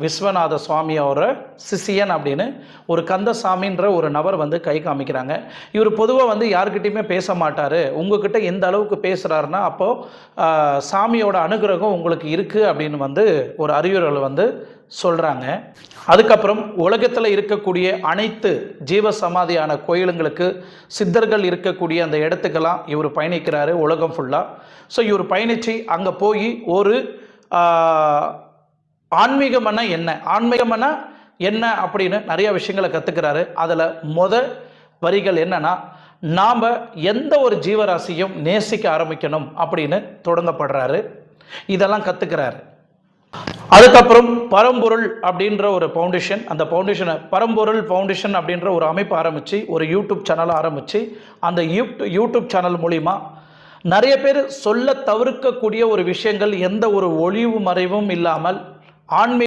விஸ்வநாத சுவாமி அவர சிஷியன் அப்படின்னு ஒரு கந்தசாமின்ற ஒரு நபர் வந்து கை காமிக்கிறாங்க. இவர் பொதுவாக வந்து யாருக்கிட்டையுமே பேச மாட்டார். உங்ககிட்ட எந்த அளவுக்கு பேசுகிறாருன்னா அப்போது சாமியோட அனுகிரகம் உங்களுக்கு இருக்குது அப்படின்னு வந்து ஒரு அறிவுரைகள் வந்து சொல்கிறாங்க. அதுக்கப்புறம் உலகத்தில் இருக்கக்கூடிய அனைத்து ஜீவ சமாதியான கோயிலுங்களுக்கு சித்தர்கள் இருக்கக்கூடிய அந்த இடத்துக்கெல்லாம் இவர் பயணிக்கிறாரு உலகம் ஃபுல்லாக. ஸோ இவர் பயணித்து அங்கே போய் ஒரு ஆன்மீகம்னா என்ன அப்படின்னு நிறைய விஷயங்களை கற்றுக்கிறாரு. அதில் வரிகள் என்னன்னா, நாம் எந்த ஒரு ஜீவராசியும் நேசிக்க ஆரம்பிக்கணும் அப்படின்னு தொடங்கப்படுறாரு. இதெல்லாம் கற்றுக்கிறாரு. அதுக்கப்புறம் பரம்பொருள் அப்படின்ற ஒரு ஃபவுண்டேஷன், அந்த ஃபவுண்டேஷனை பரம்பொருள் ஃபவுண்டேஷன் அப்படின்ற ஒரு அமைப்பு ஆரம்பித்து ஒரு யூடியூப் சேனலை ஆரம்பித்து அந்த யூடியூப் சேனல் மூலிமா நிறைய பேர் சொல்ல தவிர்க்கக்கூடிய ஒரு விஷயங்கள், எந்த ஒரு ஒளிவு மறைவும் இல்லாமல் ஆன்மீக